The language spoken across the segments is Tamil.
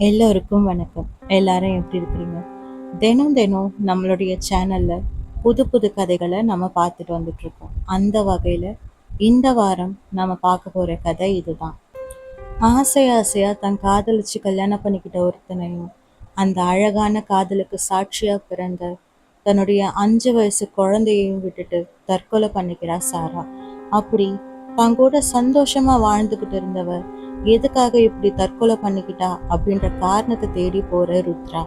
எல்லோருக்கும் வணக்கம். எல்லாரும் எப்படி இருக்கிறீங்க? தினம் தினம் நம்மளுடைய சேனல்ல புது புது கதைகளை நம்ம பார்த்துட்டு வந்துட்டு இருக்கோம். அந்த வகையில இந்த வாரம் நம்ம பார்க்க போற கதை இதுதான். ஆசை ஆசையா தன் காதலிச்சு கல்யாணம் பண்ணிக்கிட்ட ஒருத்தனையும் அந்த அழகான காதலுக்கு சாட்சியா பிறந்த தன்னுடைய 5 வயசு குழந்தையையும் விட்டுட்டு தற்கொலை பண்ணிக்கிறா சாரா. அப்படி தங்கூட சந்தோஷமா வாழ்ந்துகிட்டு இருந்தவ எதுக்காக இப்படி தற்கொலை பண்ணிக்கிட்டா அப்படின்ற காரணத்தை தேடி போற ருத்ரா.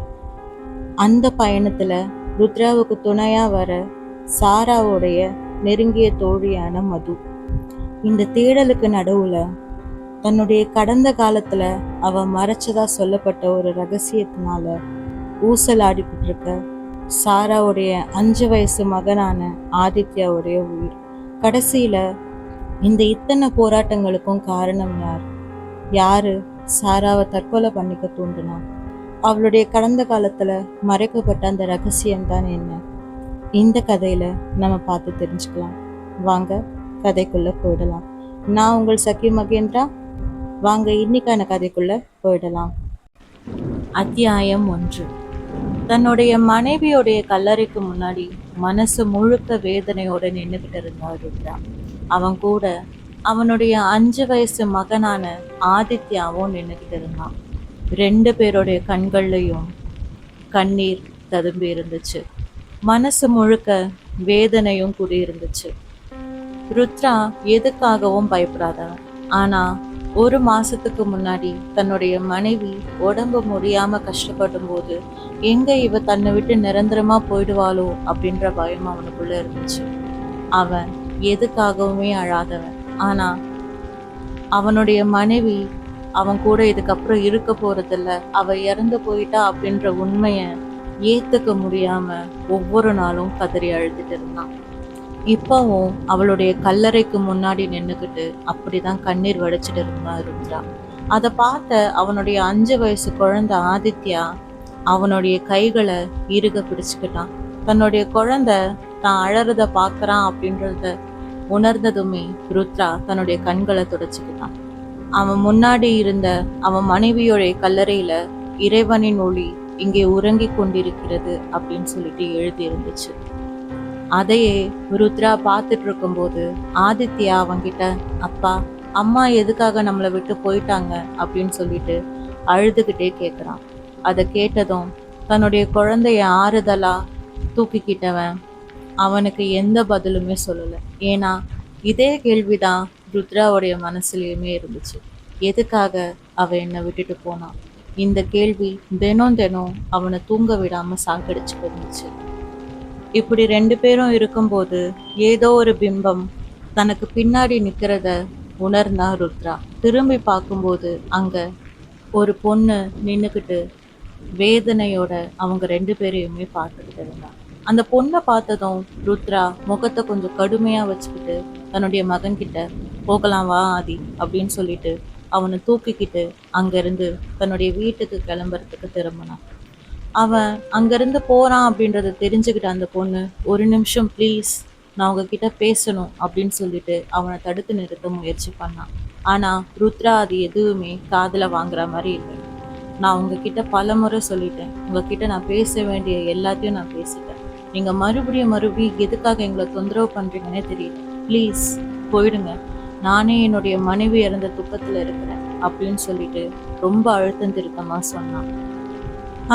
அந்த பயணத்துல ருத்ராவுக்கு துணையா வர சாராவுடைய நெருங்கிய தோழியான மது. இந்த தேடலுக்கு நடுவுல தன்னுடைய கடந்த காலத்துல அவ மறைச்சதா சொல்லப்பட்ட ஒரு ரகசியத்தினால ஊசலாடிக்கிட்டு இருக்க சாராவுடைய 5 வயசு மகனான ஆதித்யாவுடைய உயிர். கடைசியில இந்த இத்தனை போராட்டங்களுக்கும் காரணம் யாரு சாராவை தற்கொலை பண்ணிக்க தூண்டுனா? அவளுடைய கடந்த காலத்துல மறைக்கப்பட்ட அந்த ரகசியம் தான் என்ன? இந்த கதையில நம்ம பார்த்து தெரிஞ்சுக்கலாம். வாங்க கதைக்குள்ள போயிடலாம். நான் உங்கள் சகி மகேந்திரா. வாங்க இன்னைக்கான கதைக்குள்ள போயிடலாம். அத்தியாயம் 1. தன்னுடைய மனைவியோடைய கல்லறைக்கு முன்னாடி மனசு முழுக்க வேதனையோட நின்றுகிட்டு இருந்தா ருத்ரா. அவன் கூட அவனுடைய 5 வயசு மகனான ஆதித்யாவும் நின்றுகிட்டு இருந்தான். 2 பேருடைய கண்கள்லையும் கண்ணீர் ததும்பி இருந்துச்சு. மனசு முழுக்க வேதனையும் குடியிருந்துச்சு. ருத்ரா எதுக்காகவும் பயப்படாதவன். ஆனா 1 மாசத்துக்கு முன்னாடி தன்னுடைய மனைவி உடம்பு முடியாம கஷ்டப்படும் போது எங்க இவ தன்னை விட்டு நிரந்தரமா போயிடுவாளோ அப்படின்ற பயம் அவனுக்குள்ள இருந்துச்சு. அவன் எதுக்காகவுமே அழாதவன். ஆனா அவனுடைய மனைவி அவன் கூட இதுக்கப்புறம் இருக்க போறதில்ல, அவ இறந்து போயிட்டா அப்படின்ற உண்மைய ஏத்துக்க முடியாம ஒவ்வொரு நாளும் கதறி அழுதுட்டு இருந்தான். இப்பவும் அவளுடைய கல்லறைக்கு முன்னாடி நின்னுக்கிட்டு அப்படிதான் கண்ணீர் வடிச்சிட்டு இருந்தான் ருத்ரா. அதை பார்த்த அவனுடைய 5 வயசு குழந்தை ஆதித்யா அவனுடைய கைகளை இறுக பிடிச்சுக்கிட்டான். தன்னுடைய குழந்தை தான் அழறத பாக்குறான் அப்படின்றத உணர்ந்ததுமே ருத்ரா தன்னுடைய கண்களை துடைச்சுக்கிட்டான். அவன் முன்னாடி இருந்த அவன் மனைவியோடைய கல்லறையில இறைவனின் ஒளி இங்கே உறங்கி கொண்டிருக்கிறது அப்படின்னு சொல்லிட்டு எழுதி இருந்துச்சு. அதையே ருத்ரா பார்த்துட்டு இருக்கும்போது ஆதித்யா அவன்கிட்ட, அப்பா அம்மா எதுக்காக நம்மளை விட்டு போயிட்டாங்க அப்படின்னு சொல்லிட்டு அழுதுகிட்டே கேட்குறான். அதை கேட்டதும் தன்னுடைய குழந்தைய ஆறுதலா தூக்கிக்கிட்டவன் அவனுக்கு எந்த பதிலுமே சொல்லலை. ஏன்னா இதே கேள்விதான் ருத்ராவுடைய மனசுலயுமே இருந்துச்சு. எதுக்காக அவ என்னை விட்டுட்டு போனான்? இந்த கேள்வி தினம் தினம் அவனை தூங்க விடாம சாகடிச்சுட்டு இருந்துச்சு. இப்படி 2 பேரும் இருக்கும்போது ஏதோ ஒரு பிம்பம் தனக்கு பின்னாடி நிக்கிறத உணர்ந்தா ருத்ரா. திரும்பி பார்க்கும்போது அங்க ஒரு பொண்ணு நின்னுக்கிட்டு வேதனையோட அவங்க 2 பேரையுமே பார்த்துக்கிட்டு இருந்தான். அந்த பொண்ணை பார்த்ததும் ருத்ரா முகத்தை கொஞ்சம் கடுமையா வச்சுக்கிட்டு தன்னுடைய மகன்கிட்ட, போகலாம் வா ஆதி அப்படின்னு சொல்லிட்டு அவனை தூக்கிக்கிட்டு அங்கிருந்து தன்னுடைய வீட்டுக்கு கிளம்புறதுக்கு திரும்பினான். அவன் அங்கிருந்து போறான் அப்படின்றத தெரிஞ்சுக்கிட்ட அந்த பொண்ணு, 1 நிமிஷம் ப்ளீஸ், நான் உங்ககிட்ட பேசணும் அப்படின்னு சொல்லிட்டு அவனை தடுத்து நிறுத்த முயற்சி பண்ணான். ஆனா ருத்ரா அது எதுவுமே காதுல வாங்குற மாதிரி இல்லை. நான் உங்ககிட்ட பல முறை சொல்லிட்டேன், உங்ககிட்ட நான் பேச வேண்டிய எல்லாத்தையும் நான் பேசிட்டேன். நீங்க மறுபடியும் எதுக்காக எங்களை தொந்தரவு பண்றீங்கன்னே தெரியல. ப்ளீஸ் போயிடுங்க, நானே என்னுடைய மனைவி இறந்த துக்கத்துல இருக்கிறேன் அப்படின்னு சொல்லிட்டு ரொம்ப அழுத்தம் திருத்தமா சொன்னான்.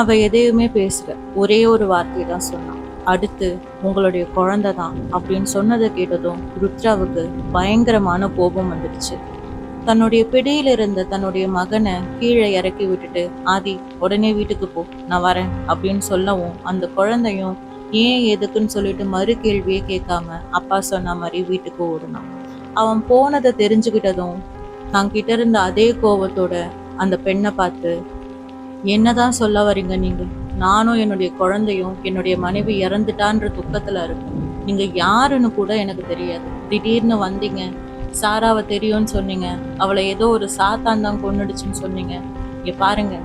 அவ எதையுமே பேசல, ஒரே ஒரு வார்த்தை தான் சொன்னான். அடுத்து உங்களுடைய குழந்தை தான் அப்படின்னு சொன்னதை கேட்டதும் ருத்ராவுக்கு பயங்கரமான கோபம் வந்துடுச்சு. தன்னுடைய பிடியில இருந்த தன்னுடைய மகனை கீழே இறக்கி விட்டுட்டு, ஆதி உடனே வீட்டுக்கு போ, நான் வரேன் அப்படின்னு சொல்லவும் அந்த குழந்தையும் ஏன் எதுக்குன்னு சொல்லிட்டு மறு கேள்வியே கேட்காம அப்பா சொன்ன மாதிரி வீட்டுக்கு ஓடுனான். அவன் போனதை தெரிஞ்சுக்கிட்டதும் தான் கிட்ட இருந்த அதே கோபத்தோட அந்த பெண்ணை பார்த்து, என்னதான் சொல்ல வரீங்க நீங்க? நானும் என்னுடைய குழந்தையும் என்னுடைய மனைவி இறந்துட்டான்ற துக்கத்துல இருக்கேன். நீங்க யாருன்னு கூட எனக்கு தெரியாது. திடீர்னு வந்தீங்க, சாராவை தெரியும்னு சொன்னீங்க, அவளை ஏதோ ஒரு சாத்தான் தான் கொன்னுடுச்சுன்னு சொன்னீங்க. இங்க பாருங்க,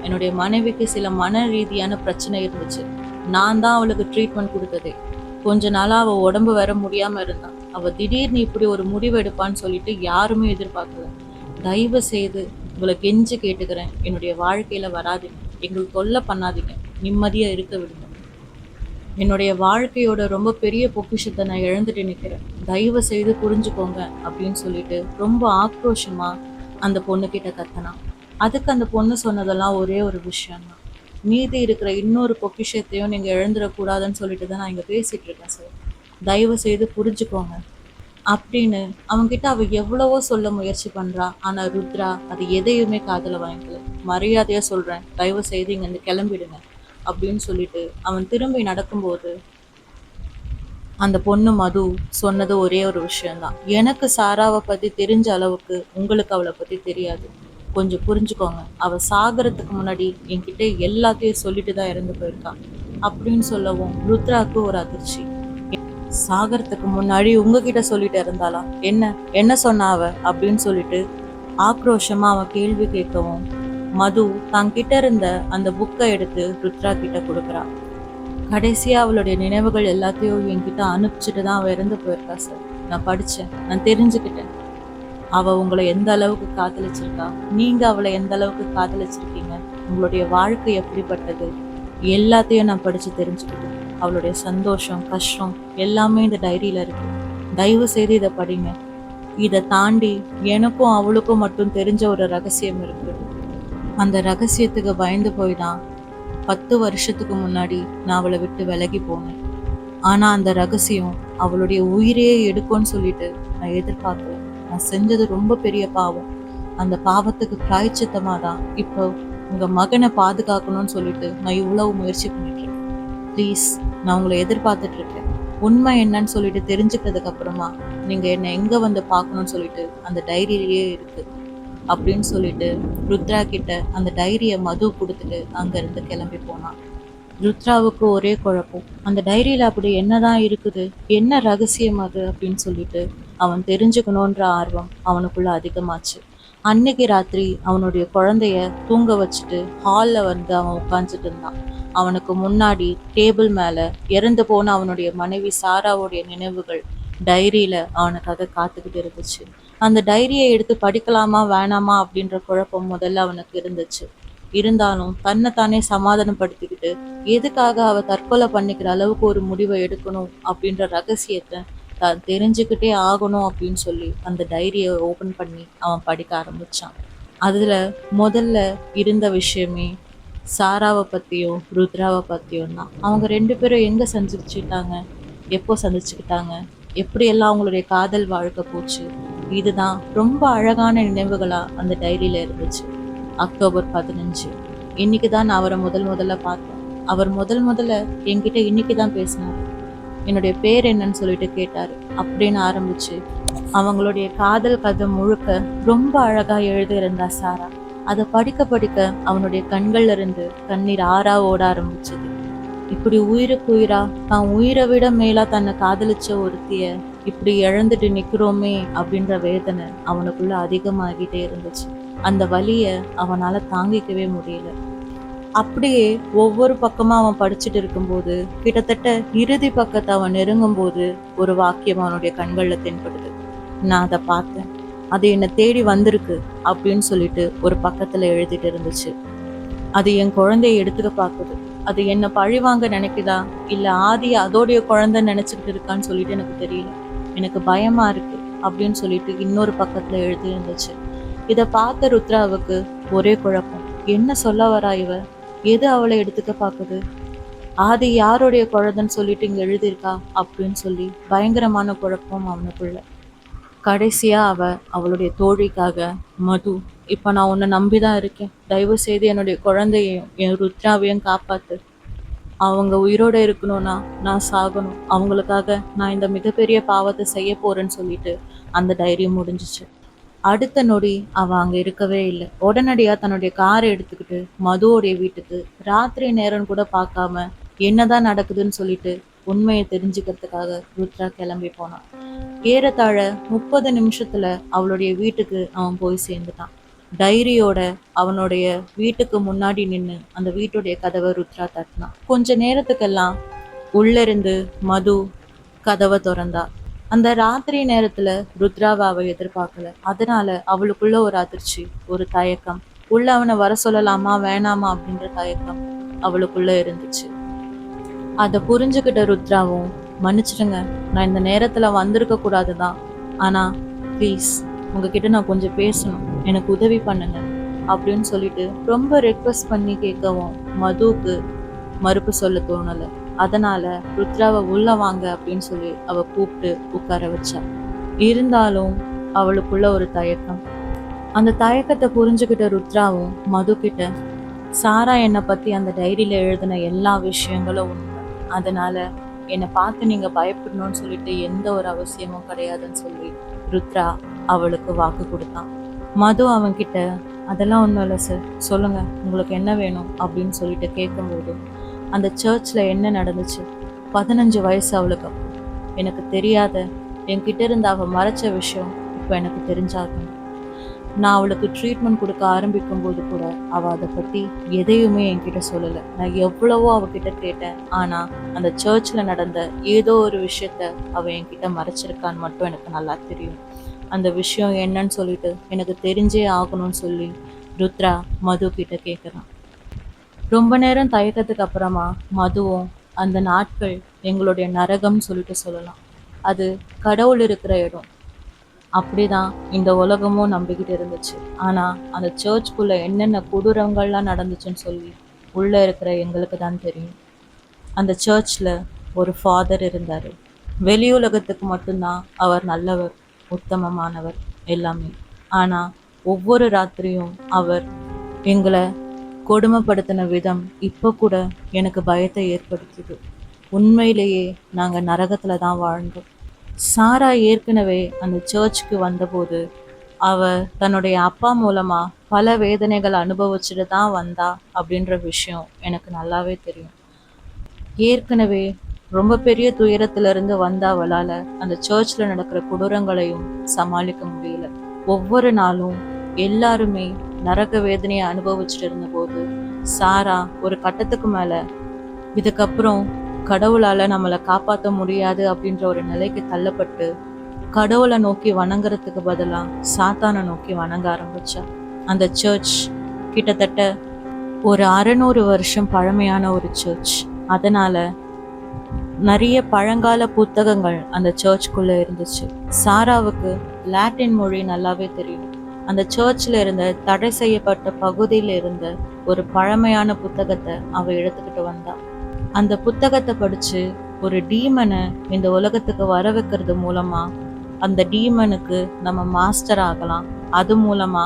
என்னுடைய மனைவிக்கு சில மன ரீதியான பிரச்சனை இருந்துச்சு. நான் தான் அவளுக்கு ட்ரீட்மெண்ட் கொடுத்ததே. கொஞ்ச நாளா அவ உடம்பு வர முடியாம இருந்தான். அவ திடீர்னு இப்படி ஒரு முடிவு எடுப்பான்னு சொல்லிட்டு யாருமே எதிர்பார்க்கல. தயவு செய்து உங்களை கெஞ்சி கேட்டுக்கிறேன், என்னுடைய வாழ்க்கையில வராதீங்க, எங்களுக்கு தொல்லை பண்ணாதீங்க, நிம்மதியா இருக்க விடுங்க. என்னுடைய வாழ்க்கையோட ரொம்ப பெரிய பொக்கிஷத்தை நான் இழந்துட்டு நிற்கிறேன், தயவு செய்து புரிஞ்சுக்கோங்க அப்படின்னு சொல்லிட்டு ரொம்ப ஆக்ரோஷமா அந்த பொண்ணுக்கிட்ட கத்தினான். அதுக்கு அந்த பொண்ணு சொன்னதெல்லாம் ஒரே ஒரு விஷயம்தான், மீதி இருக்கிற இன்னொரு பொக்கிஷத்தையும் நீங்கள் இழந்துடக்கூடாதுன்னு சொல்லிட்டு தான் நான் இங்கே பேசிகிட்டு இருக்கேன் சார், தயவு செய்து புரிஞ்சுக்கோங்க அப்படின்னு அவன்கிட்ட அவ எவ்வளவோ சொல்ல முயற்சி பண்றா. ஆனா ருத்ரா அது எதையுமே காதுல வாங்கிக்கல. மரியாதையா சொல்றேன், தயவு செய்து இங்க இருந்து கிளம்பிடுங்க அப்படின்னு சொல்லிட்டு அவன் திரும்பி நடக்கும்போது அந்த பொண்ணு மது சொன்னது ஒரே ஒரு விஷயம்தான், எனக்கு சாராவை பத்தி தெரிஞ்ச அளவுக்கு உங்களுக்கு அவளை பத்தி தெரியாது, கொஞ்சம் புரிஞ்சுக்கோங்க, அவ சாகறதுக்கு முன்னாடி என்கிட்ட எல்லாத்தையும் சொல்லிட்டு தான் இறந்து போயிருக்கான் அப்படின்னு சொல்லவும் ருத்ராவுக்கு ஒரு அதிர்ச்சி. சாகறதுக்கு முன்னாடி உங்ககிட்ட சொல்லிட்டு இருந்தாளா? என்ன என்ன சொன்னா அவ அப்படின்னு சொல்லிட்டு ஆக்ரோஷமா அவன் கேள்வி கேட்கவும் மது தங்கிட்ட இருந்த அந்த புக்கை எடுத்து ருத்ரா கிட்ட கொடுக்குறா. கடைசியா அவளுடைய நினைவுகள் எல்லாத்தையும் என்கிட்ட அனுப்பிச்சுட்டு தான் அவ இறந்து போயிருக்கா சார். நான் படிச்சேன், நான் தெரிஞ்சுக்கிட்டேன், அவ உங்களை எந்த அளவுக்கு காதலிச்சிருக்கா, நீங்க அவளை எந்த அளவுக்கு காதலிச்சிருக்கீங்க, உங்களுடைய வாழ்க்கை எப்படிப்பட்டது, எல்லாத்தையும் நான் படிச்சு தெரிஞ்சுக்கிட்டேன். அவளுடைய சந்தோஷம் கஷ்டம் எல்லாமே இந்த டைரியில இருக்கு, தயவு செய்து இதை படிங்க. இதை தாண்டி எனக்கும் அவளுக்கும் மட்டும் தெரிஞ்ச ஒரு ரகசியம் இருக்கு, அந்த ரகசியத்துக்கு பயந்து போய் தான் 10 வருஷத்துக்கு முன்னாடி நான் அவளை விட்டு விலகி போனேன். ஆனா அந்த ரகசியம் அவளுடைய உயிரையே எடுக்கும்னு சொல்லிட்டு நான் எதிர்பார்க்கல. நான் செஞ்சது ரொம்ப பெரிய பாவம், அந்த பாவத்துக்கு பிராய்ச்சித்தமா தான் இப்போ உங்க மகனை பாதுகாக்கணும்னு சொல்லிட்டு நான் இவ்வளவு முயற்சி பண்ணிட்டு இருக்கேன். ப்ளீஸ், நான் உங்களை எதிர்பார்த்துட்டு இருக்கேன். உண்மை என்னன்னு சொல்லிட்டு தெரிஞ்சுக்கிறதுக்கு அப்புறமா நீங்க என்னை எங்க வந்து பார்க்கணும்னு சொல்லிட்டு அந்த டைரியிலேயே இருக்கு அப்படின்னு சொல்லிட்டு ருத்ரா கிட்ட அந்த டைரியை மது கொடுத்துட்டு அங்கிருந்து கிளம்பி போனான். ருத்ராவுக்கு ஒரே குழப்பம், அந்த டைரியில அப்படி என்னதான் இருக்குது, என்ன ரகசியம் அது அப்படின்னு சொல்லிட்டு அவன் தெரிஞ்சுக்கணுன்ற ஆர்வம் அவனுக்குள்ள அதிகமாச்சு. அன்னைக்கு ராத்திரி அவனுடைய குழந்தைய தூங்க வச்சுட்டு ஹால்ல வந்து அவன் உட்காந்துட்டு இருந்தான். அவனுக்கு முன்னாடி டேபிள் மேல இறந்து போன அவனுடைய மனைவி சாராவுடைய நினைவுகள் டைரியில அவனுக்காக காத்துக்கிட்டு இருந்துச்சு. அந்த டைரியை எடுத்து படிக்கலாமா வேணாமா அப்படின்ற குழப்பம் முதல்ல அவனுக்கு இருந்துச்சு. இருந்தாலும் தன்னைத்தானே சமாதானப்படுத்திக்கிட்டு எதுக்காக அவ தற்கொலை பண்ணிக்கிற அளவுக்கு ஒரு முடிவை எடுக்கணும் அப்படின்ற ரகசியத்தை தான் தெரிஞ்சுக்கிட்டே ஆகணும் அப்படின்னு சொல்லி அந்த டைரியை ஓபன் பண்ணி அவன் படிக்க ஆரம்பிச்சான். அதுல முதல்ல இருந்த விஷயமே சாராவை பத்தியும் ருத்ராவை பத்தியும் தான். அவங்க 2 பேரும் எங்க சந்திச்சுக்கிட்டாங்க, எப்போ சந்திச்சுக்கிட்டாங்க, எப்படியெல்லாம் அவங்களுடைய காதல் வாழ்க்கை போச்சு, இதுதான் ரொம்ப அழகான நினைவுகளா அந்த டைரியில இருந்துச்சு. அக்டோபர் 15 இன்னைக்கு தான் நான் அவரை முதல்ல பார்த்தேன். அவர் முதல்ல என்கிட்ட இன்னைக்கு தான் பேசினாரு. என்னுடைய பேர் என்னன்னு சொல்லிட்டு கேட்டாரு அப்படின்னு ஆரம்பிச்சு அவங்களுடைய காதல் கதை முழுக்க ரொம்ப அழகா எழுதியிருந்தா சாரா. அதை படிக்க அவனுடைய கண்கள்ல இருந்து கண்ணீர் ஆறா ஓட ஆரம்பிச்சது. இப்படி உயிருக்கு உயிரா தான் உயிரை விட மேலா தன்னை காதலிச்ச ஒருத்திய இப்படி இழந்துட்டு நிக்கிறோமே அப்படின்ற வேதனை அவனுக்குள்ள அதிகமாகிட்டே இருந்துச்சு. அந்த வலிய அவனால தாங்கிக்கவே முடியல. அப்படியே ஒவ்வொரு பக்கமா அவன் படிச்சுட்டு இருக்கும்போது கிட்டத்தட்ட இறுதி பக்கத்தை அவன் நெருங்கும் போது ஒரு வாக்கியம் அவனுடைய கண்கள்ல தென்படுது. நான் அதை பார்த்தேன், அது என்னை தேடி வந்திருக்கு அப்படின்னு சொல்லிட்டு ஒரு பக்கத்துல எழுதிட்டு இருந்துச்சு. அது என் குழந்தைய எடுத்துக்க பாக்குது, அது என்ன பழிவாங்க நினைக்குதா இல்ல ஆதி அதோடைய குழந்தை நினைச்சுக்கிட்டு இருக்கான்னு சொல்லிட்டு எனக்கு தெரியல, எனக்கு பயமா இருக்கு அப்படின்னு சொல்லிட்டு இன்னொரு பக்கத்துல எழுதி இருந்துச்சு. இதை பார்த்த ருத்ராவுக்கு ஒரே குழப்பம், என்ன சொல்ல வரா இவ, எது அவளை எடுத்துக்க பாக்குது, ஆதி யாருடைய குழந்தைன்னு சொல்லிட்டு இங்க எழுதியிருக்கா அப்படின்னு சொல்லி பயங்கரமான குழப்பம் அவனுக்குள்ள. கடைசியா அவளுடைய தோழிக்காக, மது, இப்ப நான் உன்னை நம்பிதான் இருக்கேன், தயவு செய்து என்னுடைய குழந்தையையும் என் ருத்ராவையும் காப்பாத்து, அவங்க உயிரோட இருக்கணும்னா நான் சாகணும், அவங்களுக்காக நான் இந்த மிகப்பெரிய பாவத்தை செய்ய போறேன்னு சொல்லிட்டு அந்த டைரி முடிஞ்சிச்சு. அடுத்த நொடி அவ அங்க இருக்கவே இல்லை. உடனடியா தன்னுடைய காரை எடுத்துக்கிட்டு மதுவோடைய வீட்டுக்கு ராத்திரி நேரம் கூட பார்க்காம என்னதான் நடக்குதுன்னு சொல்லிட்டு உண்மையை தெரிஞ்சுக்கிறதுக்காக ருத்ரா கிளம்பி போனான். ஏறத்தாழ 30 நிமிஷத்துல அவளுடைய வீட்டுக்கு அவன் போய் சேர்ந்துட்டான். டைரியோட அவனுடைய வீட்டுக்கு முன்னாடி நின்று அந்த வீட்டுடைய கதவை ருத்ரா தட்டினான். கொஞ்ச நேரத்துக்கெல்லாம் உள்ள இருந்து மது கதவை திறந்தா. அந்த ராத்திரி நேரத்துல ருத்ராவை அவ எதிர்பார்க்கல. அதனால அவளுக்குள்ள ஒரு அதிர்ச்சி, ஒரு தயக்கம், உள்ள அவனை வர சொல்லலாமா வேணாமா அப்படின்ற தயக்கம் அவளுக்குள்ள இருந்துச்சு. அதை புரிஞ்சுக்கிட்ட ருத்ராவும், மன்னிச்சிடுங்க, நான் இந்த நேரத்துல வந்திருக்க கூடாதுதான், ஆனா ப்ளீஸ் உங்ககிட்ட நான் கொஞ்சம் பேசணும், எனக்கு உதவி பண்ணுங்க அப்படின்னு சொல்லிட்டு ரொம்ப ரெக்வஸ்ட் பண்ணி கேட்கவும் மதுவுக்கு மறுப்பு சொல்ல தோணல. அதனால ருத்ராவை உள்ள வாங்க அப்படின்னு சொல்லி அவ கூப்பிட்டு உட்கார வச்சா. இருந்தாலும் அவளுக்குள்ள ஒரு தயக்கம். அந்த தயக்கத்தை புரிஞ்சுக்கிட்ட ருத்ராவும் மது கிட்ட, சாரா என்னை பத்தி அந்த டைரியில எழுதின எல்லா விஷயங்களும் உண்மை, அதனால என்னை பார்த்து நீங்க பயப்படணும்னு சொல்லிட்டு எந்த ஒரு அவசியமும் கிடையாதுன்னு சொல்லி ருத்ரா அவளுக்கு வாக்கு கொடுத்தான். மது அவன்கிட்ட, அதெல்லாம் ஒன்றும் இல்லை சார், சொல்லுங்க உங்களுக்கு என்ன வேணும் அப்படின்னு சொல்லிட்டு கேட்கும்போது, அந்த சர்ச்சில் என்ன நடந்துச்சு, 15 வயசு அவளுக்கு, எனக்கு தெரியாத என்கிட்ட இருந்து அவள் மறைச்ச விஷயம் இப்போ எனக்கு தெரிஞ்சாகணும். நான் அவளுக்கு ட்ரீட்மெண்ட் கொடுக்க ஆரம்பிக்கும் போது கூட அவள் அதை பற்றி எதையுமே என்கிட்ட சொல்லலை. நான் எவ்வளவோ அவகிட்ட கேட்டேன், ஆனால் அந்த சர்ச்சில் நடந்த ஏதோ ஒரு விஷயத்த அவள் என்கிட்ட மறைச்சிருக்கான்னு மட்டும் எனக்கு நல்லா தெரியும். அந்த விஷயம் என்னன்னு சொல்லிட்டு எனக்கு தெரிஞ்சே ஆகணும்னு சொல்லி ருத்ரா மது கிட்ட கேட்குறான். ரொம்ப நேரம் தயக்கத்துக்கு அப்புறமா மதுவும், அந்த நாட்கள் எங்களுடைய நரகம்னு சொல்லிட்டு சொல்லலாம், அது கடவுள் இருக்கிற இடம், அப்படிதான் இந்த உலகமும் நம்பிக்கிட்டு இருந்துச்சு. ஆனா அந்த சர்ச்சுக்குள்ள என்னென்ன கொடூரங்கள்லாம் நடந்துச்சுன்னு சொல்லி உள்ள இருக்கிற எங்களுக்கு தான் தெரியும். அந்த சர்ச்சில் ஒரு ஃபாதர் இருந்தார். வெளியுலகத்துக்கு மட்டும்தான் அவர் நல்லவர், உத்தமமானவர், எல்லாமே. ஆனால் ஒவ்வொரு ராத்திரியும் அவர் எங்களை கொடுமைப்படுத்தின விதம் இப்போ கூட எனக்கு பயத்தை ஏற்படுத்துது. உண்மையிலேயே நாங்கள் நரகத்தில் தான் வாழ்ந்தோம். சாரா ஏற்கனவே அந்த சர்ச்சுக்கு வந்தபோது அவ தன்னுடைய அப்பா மூலமா பல வேதனைகள் அனுபவிச்சுட்டு தான் வந்தா அப்படின்ற விஷயம் எனக்கு நல்லாவே தெரியும். ஏற்கனவே ரொம்ப பெரிய துயரத்திலிருந்து வந்த அவளால் அந்த சர்ச்சில் நடக்கிற கொடூரங்களையும் சமாளிக்க முடியல. ஒவ்வொரு நாளும் எல்லாருமே நரக வேதனையை அனுபவிச்சுட்டு இருந்தபோது சாரா ஒரு கட்டத்துக்கு மேல இதுக்கப்புறம் கடவுளால நம்மளை காப்பாற்ற முடியாது அப்படின்ற ஒரு நிலைக்கு தள்ளப்பட்டு கடவுளை நோக்கி வணங்குறதுக்கு பதிலா சாத்தானை நோக்கி வணங்க ஆரம்பிச்சா. அந்த சர்ச் கிட்டத்தட்ட ஒரு 600 வருஷம் பழமையான ஒரு சர்ச். அதனால நிறைய பழங்கால புத்தகங்கள் அந்த சர்ச்சுக்குள்ள இருந்துச்சு. சாராவுக்கு லாட்டின் மொழி நல்லாவே தெரியும். அந்த சர்ச்சில் இருந்த தடை செய்யப்பட்ட பகுதியில் இருந்த ஒரு பழமையான புத்தகத்தை அவ எடுத்துக்கிட்டு வந்தா. அந்த புத்தகத்தை படிச்சு ஒரு டீமனை இந்த உலகத்துக்கு வர வைக்கிறது மூலமா அந்த டீமனுக்கு நம்ம மாஸ்டர் ஆகலாம், அது மூலமா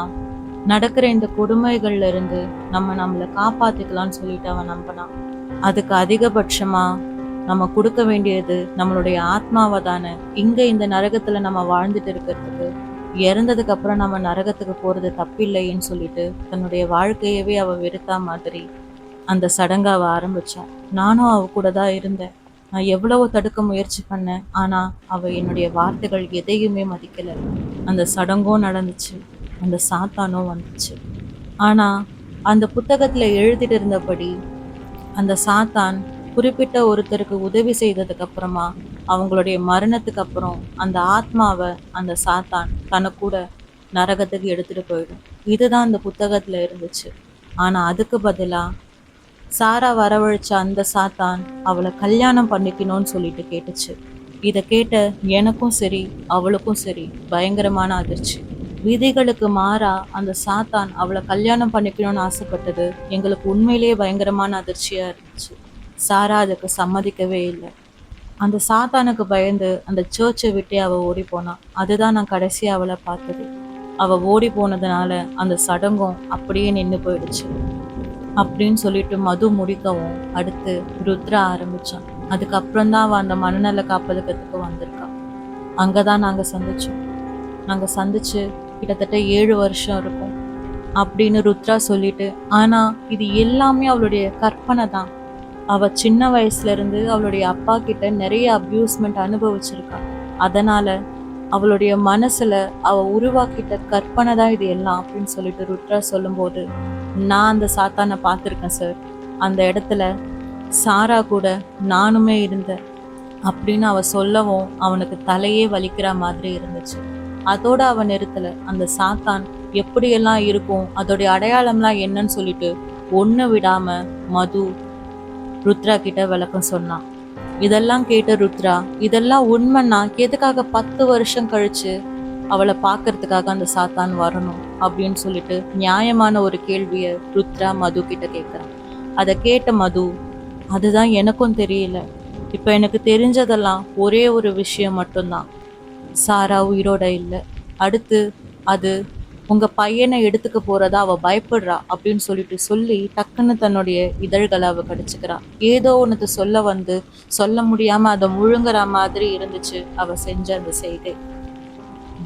நடக்கிற இந்த கொடுமைகள்ல இருந்து நம்மளை காப்பாத்திக்கலாம்னு சொல்லிட்டு அவன் நம்பினான். அதுக்கு அதிகபட்சமா நம்ம கொடுக்க வேண்டியது நம்மளுடைய ஆத்மாவை தானே. இங்க இந்த நரகத்துல நம்ம வாழ்ந்துட்டு இருக்கிறதுக்கு இறந்ததுக்கு அப்புறம் நம்ம நரகத்துக்கு போறது தப்பில்லைன்னு சொல்லிட்டு தன்னுடைய வாழ்க்கையவே அவ வெறுத்தா மாதிரி அந்த சடங்கை அவ ஆரம்பிச்சா. நானும் அவ கூட தான் இருந்தேன். நான் எவ்வளவோ தடுக்க முயற்சி பண்ணேன், ஆனா அவ என்னுடைய வார்த்தைகள் எதையுமே மதிக்கல. அந்த சடங்கும் நடந்துச்சு, அந்த சாத்தானும் வந்துச்சு. ஆனா அந்த புத்தகத்துல எழுதிட்டு இருந்தபடி அந்த சாத்தான் குறிப்பிட்ட ஒருத்தருக்கு உதவி செய்ததுக்கு அப்புறமா அவங்களுடைய மரணத்துக்கு அப்புறம் அந்த ஆத்மாவை அந்த சாத்தான் தனக்கூட நரகத்துக்கு எடுத்துட்டு போயிடும். இதுதான் அந்த புத்தகத்துல இருந்துச்சு. ஆனா அதுக்கு பதிலா சாரா வரவழைச்ச அந்த சாத்தான் அவளை கல்யாணம் பண்ணிக்கணும்னு சொல்லிட்டு கேட்டுச்சு. இதை கேட்ட எனக்கும் சரி அவளுக்கும் சரி பயங்கரமான அதிர்ச்சி. விதிகளுக்கு மாறா அந்த சாத்தான் அவளை கல்யாணம் பண்ணிக்கணும்னு ஆசைப்பட்டது எங்களுக்கு உண்மையிலேயே பயங்கரமான அதிர்ச்சியா இருந்துச்சு. சாரா அதுக்கு சம்மதிக்கவே இல்லை. அந்த சாத்தானுக்கு பயந்து அந்த சர்ச்சை விட்டே அவ ஓடி போனான். அதுதான் நான் கடைசியா அவளை பார்த்தது. அவ ஓடி போனதுனால அந்த சடங்கும் அப்படியே நின்று போயிடுச்சு அப்படின்னு சொல்லிட்டு மது முடிக்கவும் அடுத்து ருத்ரா ஆரம்பிச்சான். அதுக்கப்புறம் தான் அவ அந்த மனநல காப்பகத்துக்கு வந்திருக்கான். அங்கதான் நாங்க சந்திச்சு கிட்டத்தட்ட 7 வருஷம் இருக்கும் அப்படின்னு ருத்ரா சொல்லிட்டு, ஆனா இது எல்லாமே அவளுடைய கற்பனை தான். அவ சின்ன வயசுல இருந்து அவளுடைய அப்பா கிட்ட நிறைய அபியூஸ்மெண்ட் அனுபவிச்சிருக்கா. அதனால அவளுடைய மனசுல அவ உருவாக்கிட்ட கற்பனை தான் இது எல்லாம் அப்படின்னு சொல்லிட்டு ருத்ரா சொல்லும்போது, நான் அந்த சாத்தானை பார்த்துருக்கேன் சார். அந்த இடத்துல சாரா கூட நானுமே இருந்தேன். அப்படின்னு அவ சொல்லவும் அவனுக்கு தலையே வலிக்கிற மாதிரி இருந்துச்சு. அதோட அவன் நிறுத்தல. அந்த சாத்தான் எப்படியெல்லாம் இருக்கும், அதோடைய அடையாளம்லாம் என்னன்னு சொல்லிட்டு ஒண்ணு விடாம மது ருத்ரா கிட்ட விளக்கம் சொன்னான். இதெல்லாம் கேட்ட ருத்ரா, இதெல்லாம் உண்மைன்னா எதுக்காக 10 வருஷம் கழிச்சு அவளை பார்க்கறதுக்காக அந்த சாத்தான் வரணும் அப்படின்னு சொல்லிட்டு நியாயமான ஒரு கேள்விய ருத்ரா மது கிட்ட கேட்கிறான். அதை கேட்ட மது, அதுதான் எனக்கும் தெரியல. இப்ப எனக்கு தெரிஞ்சதெல்லாம் ஒரே ஒரு விஷயம் மட்டும்தான். சாரா உயிரோட இல்லை. அடுத்து அது உங்க பையனை எடுத்துக்க போறதா அவ பயப்படுறா அப்படின்னு சொல்லிட்டு சொல்லி டக்குன்னு தன்னுடைய இதழ்களை அவ கடிச்சுக்கிறா. ஏதோ ஒன்னது சொல்ல வந்து சொல்ல முடியாம அதை முழுங்குற மாதிரி இருந்துச்சு அவ செஞ்ச அந்த செய்கை.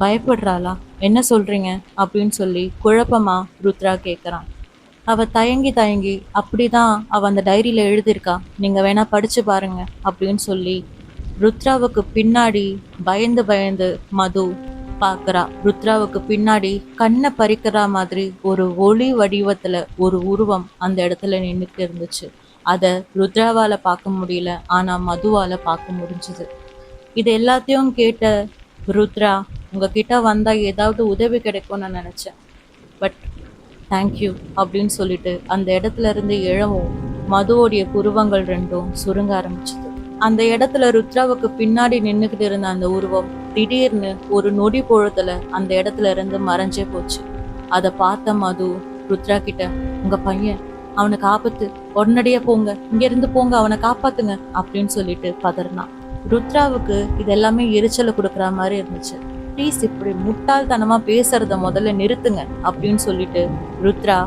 பயப்படுறாளா? என்ன சொல்றீங்க அப்படின்னு சொல்லி குழப்பமா ருத்ரா கேட்குறான். அவ தயங்கி தயங்கி, அப்படிதான் அவ அந்த டைரியில எழுதியிருக்கா, நீங்க வேணா படிச்சு பாருங்க அப்படின்னு சொல்லி ருத்ராவுக்கு பின்னாடி பயந்து பயந்து மது பார்க்கறா. ருத்ராவுக்கு பின்னாடி கண்ணை பறிக்கிற மாதிரி ஒரு ஒளி வடிவத்துல ஒரு உருவம் அந்த இடத்துல நின்றுட்டு இருந்துச்சு. அதை ருத்ராவால பார்க்க முடியல, ஆனா மதுவால பார்க்க முடிஞ்சுது. இது எல்லாத்தையும் கேட்ட ருத்ரா, உங்ககிட்ட வந்தா ஏதாவது உதவி கிடைக்கும்னு நான் நினைச்சேன், பட் தேங்க்யூ அப்படின்னு சொல்லிட்டு அந்த இடத்துல இருந்து எழவும் மதுவோடைய புருவங்கள் ரெண்டும் சுருங்க ஆரம்பிச்சுது. அந்த இடத்துல ருத்ராவுக்கு பின்னாடி நின்றுகிட்டு இருந்த அந்த உருவம் திடீர்னு ஒரு நொடி பொழுதுல அந்த இடத்துல இருந்து மறைஞ்சே போச்சு. அதை பார்த்த மது ருத்ரா கிட்ட, உங்க பையன், அவனுக்கு ஆபத்து, உடனடியா போங்க, இங்க இருந்து போங்க, அவனை காப்பாத்துங்க அப்படின்னு சொல்லிட்டு பதறினான். ருத்ராவுக்கு இது எல்லாமே எரிச்சலை கொடுக்குற மாதிரி இருந்துச்சு. ப்ளீஸ் இப்படி முட்டாள்தனமா பேசுறத முதல்ல நிறுத்துங்க அப்படின்னு சொல்லிட்டு ருத்ரா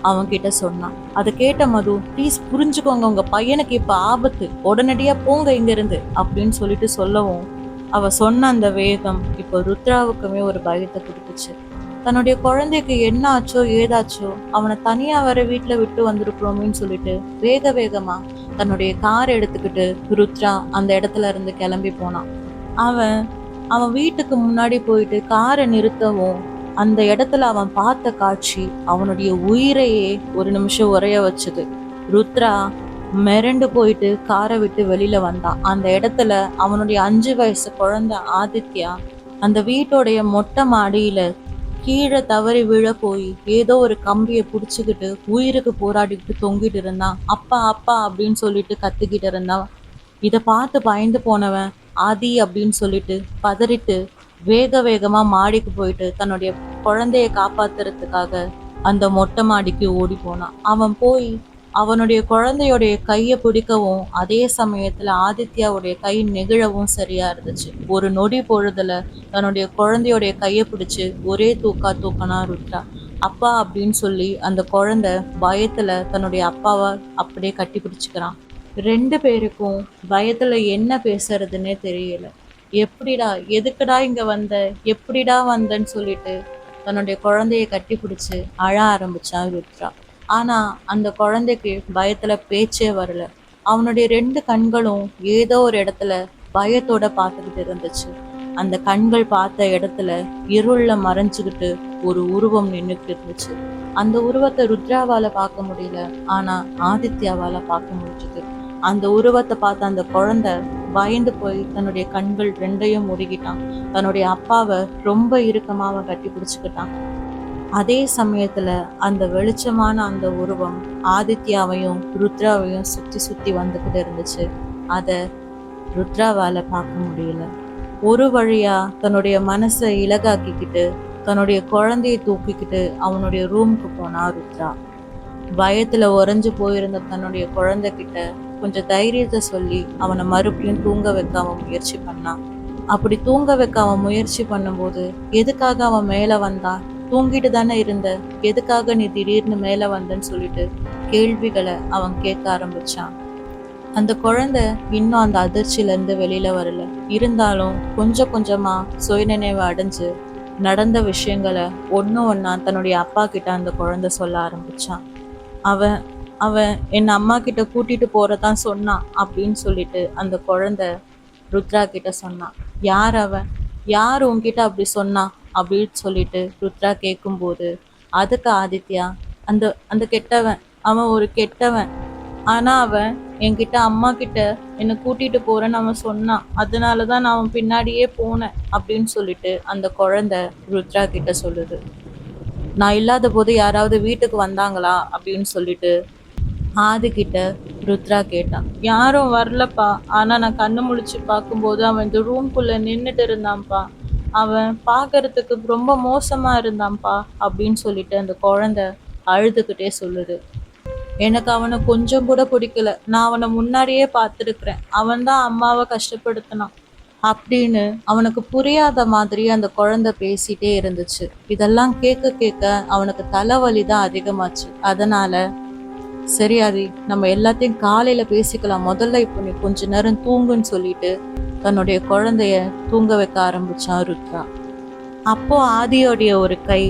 அவன் கிட்ட சொன்னான். அதை கேட்ட மது, ப்ளீஸ் புரிஞ்சுக்கோங்க, உங்க பையனுக்கு இப்ப ஆபத்து, உடனடியா போங்க இங்க இருந்து அப்படின்னு சொல்லிட்டு சொல்லவும் அவ சொன்ன அந்த வேகம் இப்போ ருத்ராவுக்குமே ஒரு பயத்தை கொடுத்துச்சு. தன்னுடைய குழந்தைக்கு என்ன ஆச்சோ ஏதாச்சோ, அவனை தனியா வர வீட்டுல விட்டு வந்திருக்கிறோமேன்னு சொல்லிட்டு வேக வேகமா தன்னுடைய கார் எடுத்துக்கிட்டு ருத்ரா அந்த இடத்துல இருந்து கிளம்பி போனான். அவன் அவன் வீட்டுக்கு முன்னாடி போயிட்டு காரை நிறுத்தவும் அந்த இடத்துல அவன் பார்த்த காட்சி அவனுடைய உயிரையே ஒரு நிமிஷம் உறைய வச்சுது. ருத்ரா மிரண்டு போயிட்டு காரை விட்டு வெளியில வந்தான். அந்த இடத்துல அவனுடைய 5 வயசு குழந்தை ஆதித்யா அந்த வீட்டோடைய மொட்டை மாடியில கீழே தவறி விழ போய் ஏதோ ஒரு கம்பியை பிடிச்சிக்கிட்டு உயிருக்கு போராடிக்கிட்டு தொங்கிட்டு இருந்தான். அப்பா அப்பா அப்படின்னு சொல்லிட்டு கத்திக்கிட்டு இருந்தான். இதை பார்த்து பயந்து போனவன் ஆதி அப்படின்னு சொல்லிட்டு பதறிட்டு வேக வேகமா மாடிக்கு போயிட்டு தன்னுடைய குழந்தைய காப்பாத்துறதுக்காக அந்த மொட்டை மாடிக்கு ஓடி போனான். அவன் போய் அவனுடைய குழந்தையோடைய கையை பிடிக்கவும் அதே சமயத்துல ஆதித்யாவுடைய கை நெகிழவும் சரியா இருந்துச்சு. ஒரு நொடி பொழுதுல தன்னுடைய குழந்தையோடைய கையை பிடிச்சு ஒரே தூக்கனா ருத்ரா. அப்பா அப்படின்னு சொல்லி அந்த குழந்தை பயத்துல தன்னுடைய அப்பாவை அப்படியே கட்டி பிடிச்சுக்கிறான். 2 பேருக்கும் பயத்துல என்ன பேசுறதுன்னே தெரியல. எப்படிடா, எதுக்குடா இங்க வந்த, எப்படிடா வந்தன்னு சொல்லிட்டு தன்னுடைய குழந்தைய கட்டி பிடிச்சு அழ ஆரம்பிச்சான் ருத்ரா. ஆனா அந்த குழந்தைக்கு பயத்துல பேச்சே வரல. அவனுடைய 2 கண்களும் ஏதோ ஒரு இடத்துல பயத்தோட பார்த்துக்கிட்டு இருந்துச்சு. அந்த கண்கள் பார்த்த இடத்துல இருள்ல மறைஞ்சுக்கிட்டு ஒரு உருவம் நின்றுட்டு இருந்துச்சு. அந்த உருவத்தை ருத்ராவால பார்க்க முடியல, ஆனா ஆதித்யாவால பார்க்க முடிஞ்சது. அந்த உருவத்தை பார்த்த அந்த குழந்தை பயந்து போய் தன்னுடைய கண்கள் 2ஐயும் முறுகிட்டான். தன்னுடைய அப்பாவை ரொம்ப இறுக்கமா அவன் கட்டி பிடிச்சுக்கிட்டான். அதே சமயத்துல அந்த வெளிச்சமான அந்த உருவம் ஆதித்யாவையும் ருத்ராவையும் சுத்தி சுத்தி வந்துகிட்டு இருந்துச்சு. அத ருத்ராவால பார்க்க முடியல. ஒரு வழியா தன்னுடைய மனசை இலகாக்கிக்கிட்டு தன்னுடைய குழந்தைய தூக்கிக்கிட்டு அவனுடைய ரூமுக்கு போனா ருத்ரா. பயத்துல உறைஞ்சு போயிருந்த தன்னுடைய குழந்தைகிட்ட கொஞ்சம் தைரியத்தை சொல்லி அவனை மறுபடியும் தூங்க வைக்க அவன் முயற்சி பண்ணான். அப்படி தூங்க வைக்க அவன் முயற்சி பண்ணும்போது, எதுக்காக அவன் மேல வந்தான், தூங்கிட்டு தானே இருந்த, எதுக்காக நீ திடீர்னு மேல வந்தன்னு சொல்லிட்டு கேள்விகளை அவன் கேட்க ஆரம்பிச்சான். அந்த குழந்தை இன்னும் அந்த அதிர்ச்சியில இருந்து வெளியில வரல. இருந்தாலும் கொஞ்சம் கொஞ்சமா சுயநினைவு அடைஞ்சு நடந்த விஷயங்களை ஒன்னா தன்னுடைய அப்பா கிட்ட அந்த குழந்தை சொல்ல ஆரம்பிச்சான். அவன் அவன் என் அம்மா கிட்ட கூட்டிட்டு போறதான் சொன்னான் அப்படின்னு சொல்லிட்டு அந்த குழந்தை ருத்ரா கிட்ட சொன்னான். யார் அவன், யார் உன்கிட்ட அப்படி சொன்னா அப்படின்னு சொல்லிட்டு ருத்ரா கேட்கும்போது, அதுக்கு ஆதித்யா, அந்த அந்த கெட்டவன், அவன் ஒரு கெட்டவன், ஆனா அவன் என்கிட்ட அம்மா கிட்ட என்னை கூட்டிட்டு போறேன்னு அவன் சொன்னான், அதனாலதான் நான் அவன் பின்னாடியே போனேன் அப்படின்னு சொல்லிட்டு அந்த குழந்தை ருத்ரா கிட்ட சொல்லுது. நான் இல்லாத போது யாராவது வீட்டுக்கு வந்தாங்களா அப்படின்னு சொல்லிட்டு ஆதி கிட்ட ருத்ரா கேட்டான். யாரும் வரலப்பா, ஆனா நான் கண்ணு முழிச்சு பார்க்கும்போது அவன் இந்த ரூம்குள்ள நின்னுட்டு இருந்தான்ப்பா. அவன் பார்க்கறதுக்கு ரொம்ப மோசமா இருந்தான்ப்பா அப்படின்னு சொல்லிட்டு அந்த குழந்தை அழுதுகிட்டே சொல்லுது. எனக்கு அவனை கொஞ்சம் கூட பிடிக்கல. நான் அவனை முன்னாடியே பார்த்துருக்கிறேன். அவன் தான் அம்மாவை கஷ்டப்படுத்தினான் அப்படின்னு அவனுக்கு புரியாத மாதிரி அந்த குழந்தை பேசிட்டே இருந்துச்சு. இதெல்லாம் கேட்க கேட்க அவனுக்கு தலைவலி தான் அதிகமாச்சு. அதனால சரி ஆதி, நம்ம எல்லாத்தையும் காலையில பேசிக்கலாம், முதல்ல இப்போ நீ கொஞ்ச நேரம் தூங்குன்னு சொல்லிட்டு தன்னுடைய குழந்தைய தூங்க வைக்க ஆரம்பிச்சான் ருத்ரா. அப்போ ஆதியோடைய ஒரு கை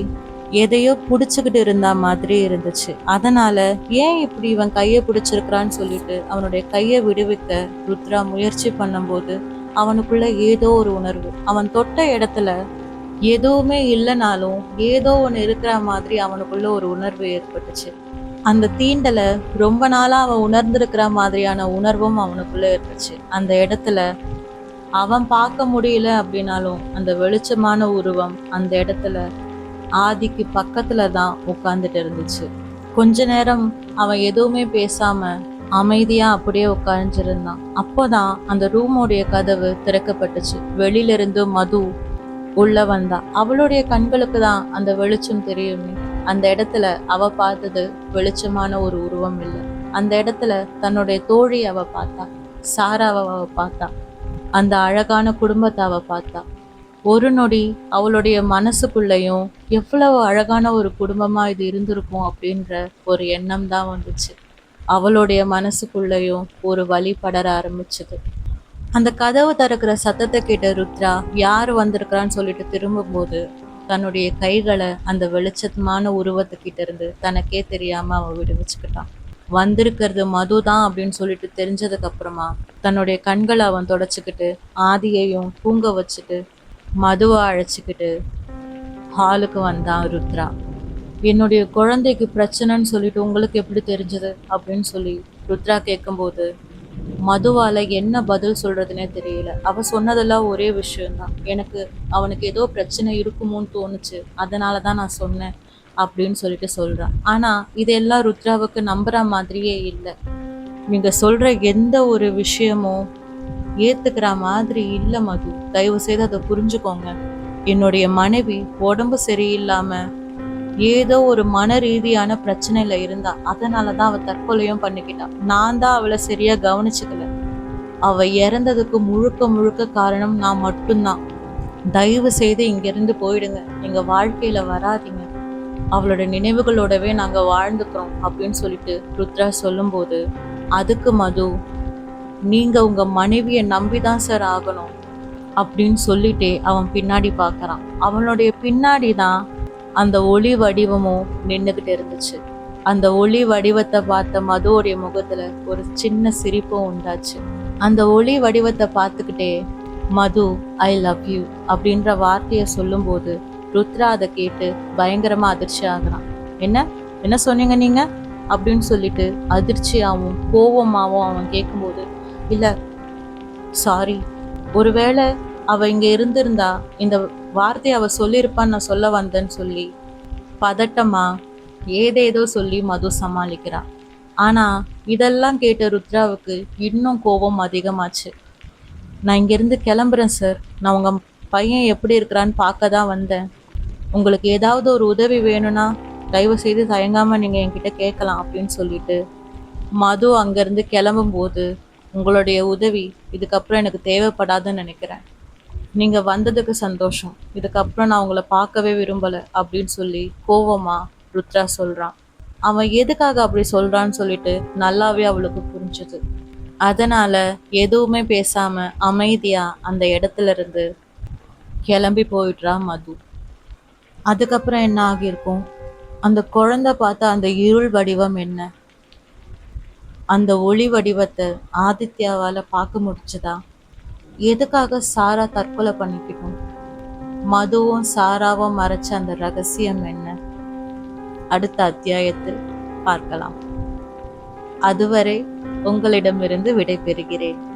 எதையோ பிடிச்சுக்கிட்டு இருந்த மாதிரி இருந்துச்சு. அதனால ஏன் இப்படி இவன் கையை பிடிச்சிருக்கிறான்னு சொல்லிட்டு அவனுடைய கையை விடுவிக்க ருத்ரா முயற்சி பண்ணும்போது அவனுக்குள்ள ஏதோ ஒரு உணர்வு. அவன் தொட்ட இடத்துல எதுவுமே இல்லைனாலும் ஏதோ ஒன்று இருக்கிற மாதிரி அவனுக்குள்ள ஒரு உணர்வு ஏற்பட்டுச்சு. அந்த தீண்டலை ரொம்ப நாளா அவன் உணர்ந்திருக்கிற மாதிரியான உணர்வும் அவனுக்குள்ள இருந்துச்சு. அந்த இடத்துல அவன் பார்க்க முடியல அப்படின்னாலும் அந்த வெளிச்சமான உருவம் அந்த இடத்துல ஆதிக்கு பக்கத்துல தான் உட்கார்ந்துட்டு இருந்துச்சு. கொஞ்ச நேரம் அவன் எதுவுமே பேசாம அமைதியா அப்படியே உட்கார்ந்துருந்தான். அப்போதான் அந்த ரூமோடைய கதவு திறக்கப்பட்டுச்சு. வெளியில இருந்து மது உள்ள வந்தா. அவளுடைய கண்களுக்கு தான் அந்த வெளிச்சம் தெரியுமே. அந்த இடத்துல அவ பார்த்தது வெளிச்சமான ஒரு உருவம் இல்லை. அந்த இடத்துல தன்னுடைய தோழி அவ பார்த்தா, சாராவை அவ பார்த்தா, அந்த அழகான குடும்பத்தை அவ பார்த்தா. ஒரு நொடி அவளுடைய மனசுக்குள்ளேயும் எவ்வளவு அழகான ஒரு குடும்பமா இது இருந்திருக்கும் அப்படின்ற ஒரு எண்ணம் தான் வந்துச்சு. அவளுடைய மனசுக்குள்ளேயும் ஒரு வலி படர ஆரம்பிச்சது. அந்த கதவு திறக்கிற சத்தத்தை கேட்ட ருத்ரா யார் வந்திருக்கிறான்னு சொல்லிட்டு திரும்பும்போது தன்னுடைய கைகளை அந்த வெளிச்சமான உருவத்துக்கிட்ட இருந்து தனக்கே தெரியாம அவன் விடுவிச்சுக்கிட்டான். வந்திருக்கிறது மது தான் அப்படின்னு சொல்லிட்டு தெரிஞ்சதுக்கு அப்புறமா தன்னுடைய கண்களை அவன் தொடச்சிக்கிட்டு ஆதியையும் தூங்க வச்சுட்டு மதுவை அழைச்சிக்கிட்டு ஹாலுக்கு வந்தான் ருத்ரா. என்னுடைய குழந்தைக்கு பிரச்சனைன்னு சொல்லிட்டு உங்களுக்கு எப்படி தெரிஞ்சது அப்படின்னு சொல்லி ருத்ரா கேட்கும்போது மதுவால என்ன பதில் சொல்றதுன்னே தெரியல. அவ சொன்னதெல்லாம் ஒரே விஷயம்தான், எனக்கு அவனுக்கு ஏதோ பிரச்சனை இருக்குமோன்னு தோணுச்சு, அதனாலதான் நான் சொன்னேன் அப்படின்னு சொல்லிட்டு சொல்றான். ஆனா இதெல்லாம் ருத்ராவுக்கு நம்புற மாதிரியே இல்லை. நீங்க சொல்ற எந்த ஒரு விஷயமும் ஏத்துக்கிற மாதிரி இல்ல மது, தயவு செய்து அதை புரிஞ்சுக்கோங்க. என்னுடைய மனைவி உடம்பு சரியில்லாம ஏதோ ஒரு மன ரீதியான பிரச்சனையில இருந்தா, அதனாலதான் அவ தற்கொலையும் பண்ணிக்கிட்டான். நான் தான் அவளை சரியா கவனிச்சுக்கல. அவ இறந்ததுக்கு முழுக்க முழுக்க காரணம் நான் மட்டும்தான். தயவு செய்து இங்க இருந்து போயிடுங்க, எங்க வாழ்க்கையில வராதிங்க, அவளோட நினைவுகளோடவே நாங்க வாழ்ந்துக்கிறோம் அப்படின்னு சொல்லிட்டு ருத்ரா சொல்லும்போது அதுக்கு மது, நீங்க உங்க மனைவியை நம்பிதான் சார் ஆகணும் அப்படின்னு சொல்லிட்டே அவன் பின்னாடி பாக்குறான். அவனுடைய பின்னாடி தான் அந்த ஒளி வடிவமும் நின்றுகிட்டு இருந்துச்சு. அந்த ஒளி வடிவத்தை பார்த்த மதுவோடைய முகத்துல ஒரு சின்ன சிரிப்பும் உண்டாச்சு. அந்த ஒளி வடிவத்தை பார்த்துக்கிட்டே மது ஐ லவ் யூ அப்படின்ற வார்த்தையை சொல்லும்போது ருத்ரா அதை கேட்டு பயங்கரமா அதிர்ச்சி ஆகுறான். என்ன என்ன சொன்னீங்க நீங்க அப்படின்னு சொல்லிட்டு அதிர்ச்சியாவும் கோவமாவும் அவன் கேட்கும்போது, இல்ல சாரி, ஒருவேளை அவ இங்க இருந்திருந்தா இந்த வார்த்தையை அவ சொல்லியிருப்பான்னு நான் சொல்ல வந்தேன்னு சொல்லி பதட்டமா ஏதேதோ சொல்லி மது சமாளிக்கிறா. ஆனா இதெல்லாம் கேட்ட ருத்ராவுக்கு இன்னும் கோபம் அதிகமாச்சு. நான் இங்கிருந்து கிளம்புறேன் சார், நான் உங்க பையன் எப்படி இருக்கிறான்னு பார்க்க தான் வந்தேன். உங்களுக்கு ஏதாவது ஒரு உதவி வேணும்னா தயவு செய்து தயங்காம நீங்க என்கிட்ட கேட்கலாம் அப்படின்னு சொல்லிட்டு மது அங்கிருந்து கிளம்பும் போது, உங்களுடைய உதவி இதுக்கப்புறம் எனக்கு தேவைப்படாதுன்னு நினைக்கிறேன். நீங்க வந்ததுக்கு சந்தோஷம், இதுக்கப்புறம் நான் உங்களை பார்க்கவே விரும்பல அப்படின்னு சொல்லி கோவமா ருத்ரா சொல்றான். அவன் எதுக்காக அப்படி சொல்றான்னு சொல்லிட்டு நல்லாவே அவளுக்கு புரிஞ்சுது. அதனால எதுவுமே பேசாம அமைதியா அந்த இடத்துல இருந்து கிளம்பி போயிடுறா மது. அதுக்கப்புறம் என்ன ஆகியிருக்கும்? அந்த குழந்தை பார்த்த அந்த இருள் வடிவம் என்ன, அந்த ஒளி வடிவத்தை ஆதித்யாவால பார்க்க முடிச்சதா? எதுக்காக சாரா தற்கொலை பண்ணிக்கணும்? மதுவும் சாராவும் மறைச்ச அந்த ரகசியம் என்ன? அடுத்த அத்தியாயத்தில் பார்க்கலாம். அதுவரை உங்களிடமிருந்து விடை பெறுகிறேன்.